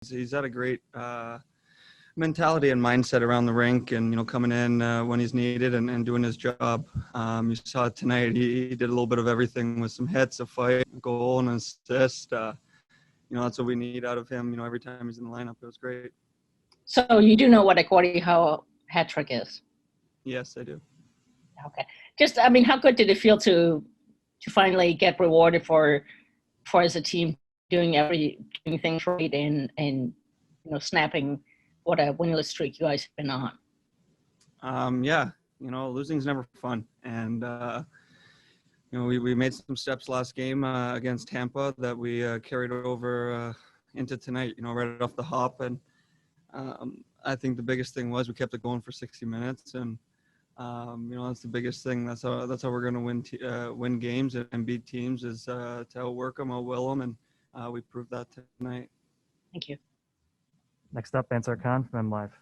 He's had a great mentality and mindset around the rink, and coming in when he's needed and doing his job. You saw it tonight. He did a little bit of everything with some hits, a fight, a goal, and an assist. That's what we need out of him. Every time he's in the lineup, it was great. So you do know what a Gordie Howe hat trick is? Yes, I do. Okay. How good did it feel to finally get rewarded for as a team doing things right and snapping what a winless streak you guys have been on? Yeah, losing's never fun, and we made some steps last game against Tampa that we carried over into tonight. Right off the hop, and I think the biggest thing was we kept it going for 60 minutes, and that's the biggest thing. That's how we're going to win games and beat teams, is to outwork them, outwill them, and we proved that tonight. Thank you. Next up, Ansar Khan from MLive.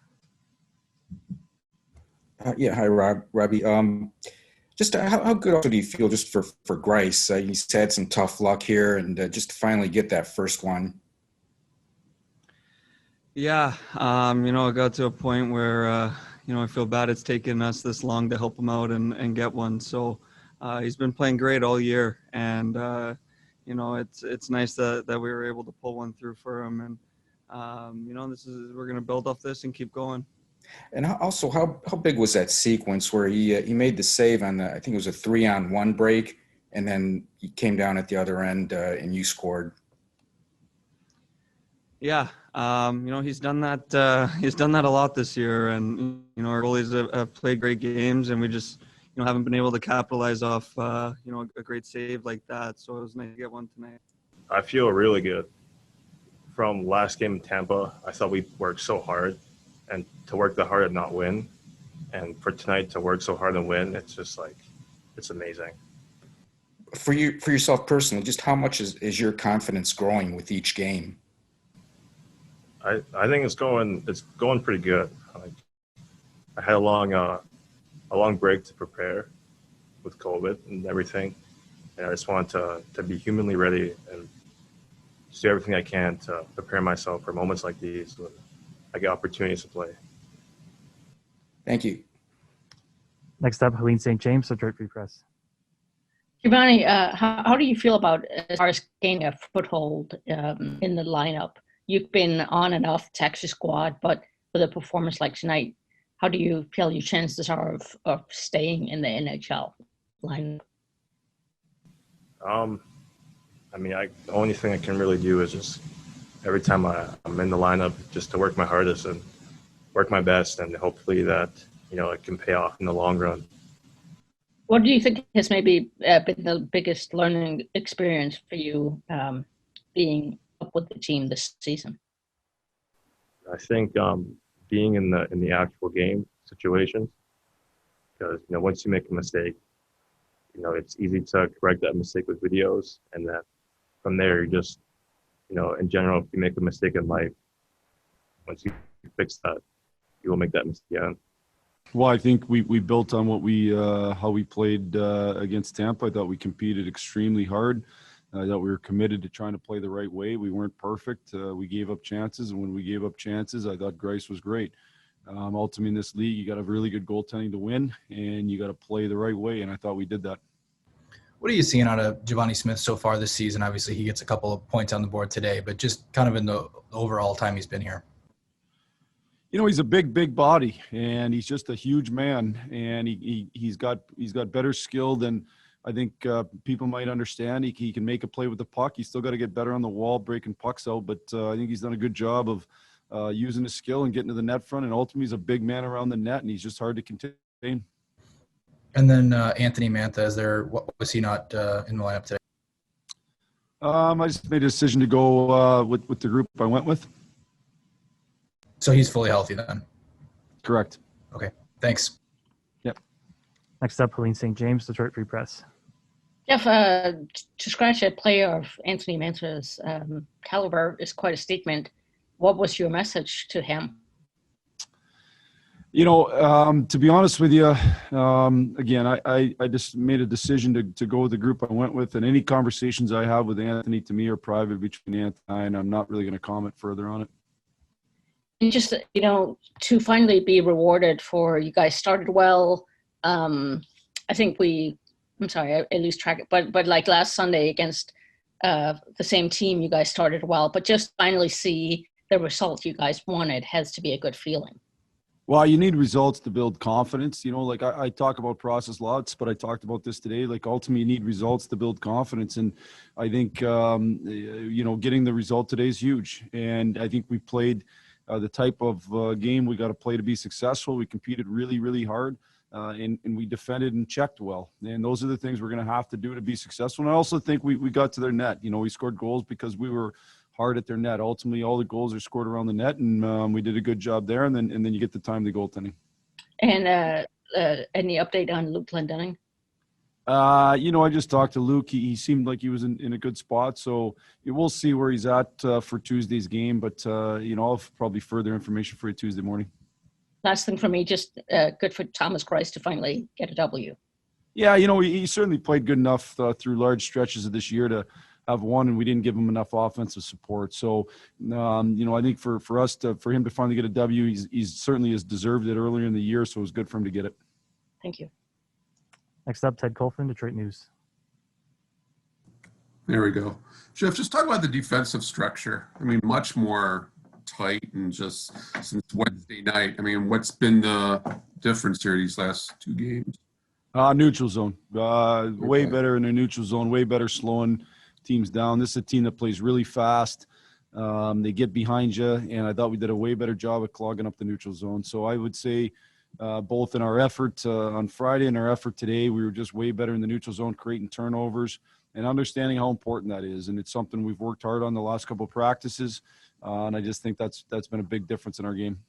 Hi, Robby. Just how good also do you feel just for Grice? He's had some tough luck here, and just to finally get that first one. Yeah, it got to a point where I feel bad it's taken us this long to help him out and get one. So he's been playing great all year, and it's nice that we were able to pull one through for him. And we're going to build off this and keep going. And also, how big was that sequence where he made the save on I think it was a 3-on-1 break, and then he came down at the other end and you scored? Yeah, he's done that. He's done that a lot this year, and our goalies have played great games, and we just haven't been able to capitalize off a great save like that. So it was nice to get one tonight. I feel really good. From last game in Tampa, I thought we worked so hard, and to work that hard and not win, and for tonight to work so hard and win, it's just it's amazing. For yourself personally, just how much is your confidence growing with each game? I think it's going pretty good. I had a long break to prepare with COVID and everything, and I just wanted to be humanly ready and just do everything I can to prepare myself for moments like these when I get opportunities to play. Thank you. Next up, Helene St. James of Dirt Free Press. Givani, how do you feel about as far as gaining a foothold in the lineup? You've been on and off Texas squad, but with a performance like tonight, how do you feel your chances are of staying in the NHL lineup? The only thing I can really do is just every time I'm in the lineup, just to work my hardest and work my best, and hopefully that it can pay off in the long run. What do you think has maybe been the biggest learning experience for you being up with the team this season? I think being in the actual game situations, because once you make a mistake, it's easy to correct that mistake with videos, and that from there you just in general, if you make a mistake in life, once you fix that, you will make that mistake again. Well, I think we built on what how we played against Tampa. I thought we competed extremely hard. I thought we were committed to trying to play the right way. We weren't perfect. We gave up chances, and when we gave up chances, I thought Grice was great. Ultimately, in this league, you got to have really good goaltending to win, and you got to play the right way, and I thought we did that. What are you seeing out of Givani Smith so far this season? Obviously, he gets a couple of points on the board today, but just kind of in the overall time he's been here. He's a big body, and he's just a huge man, and he's got better skill than I think people might understand. He can make a play with the puck. He's still got to get better on the wall, breaking pucks out, but I think he's done a good job of using his skill and getting to the net front, and ultimately he's a big man around the net, and he's just hard to contain. And then Anthony Mantha, was he not in the lineup today? I just made a decision to go with the group I went with. So he's fully healthy then? Correct. Okay, thanks. Yep. Next up, Helene St. James, Detroit Free Press. Jeff, to scratch a player of Anthony Mantha's caliber is quite a statement. What was your message to him? To be honest with you, again, I just made a decision to go with the group I went with, and any conversations I have with Anthony to me are private between Anthony and I, and I'm not really going to comment further on it. And just, to finally be rewarded for you guys started well. I think I'm sorry, I lose track, but like last Sunday against the same team, you guys started well, but just finally see the result you guys wanted has to be a good feeling. Well, you need results to build confidence. Like I talk about process lots, but I talked about this today. Like ultimately, you need results to build confidence. And I think, getting the result today is huge. And I think we played the type of game we got to play to be successful. We competed really, really hard. And we defended and checked well. And those are the things we're going to have to do to be successful. And I also think we got to their net. We scored goals because we were hard at their net. Ultimately, all the goals are scored around the net, and we did a good job there. And then you get the timely goaltending. And any update on Luke Glendening? I just talked to Luke. He seemed like he was in a good spot. So we'll see where he's at for Tuesday's game. But, I'll have probably further information for you Tuesday morning. Last thing for me, just good for Thomas Greiss to finally get a W. Yeah, he certainly played good enough through large stretches of this year to have won, and we didn't give him enough offensive support. So, I think for him to finally get a W, he's certainly has deserved it earlier in the year. So it was good for him to get it. Thank you. Next up, Ted Colfin, Detroit News. There we go. Jeff, just talk about the defensive structure. I mean, much more tight and just since Wednesday night. I mean, what's been the difference here these last two games? Neutral zone. Way better in the neutral zone, way better slowing teams down. This is a team that plays really fast. They get behind you, and I thought we did a way better job at clogging up the neutral zone. So I would say both in our effort on Friday and our effort today, we were just way better in the neutral zone, creating turnovers and understanding how important that is. And it's something we've worked hard on the last couple of practices. And I just think that's been a big difference in our game.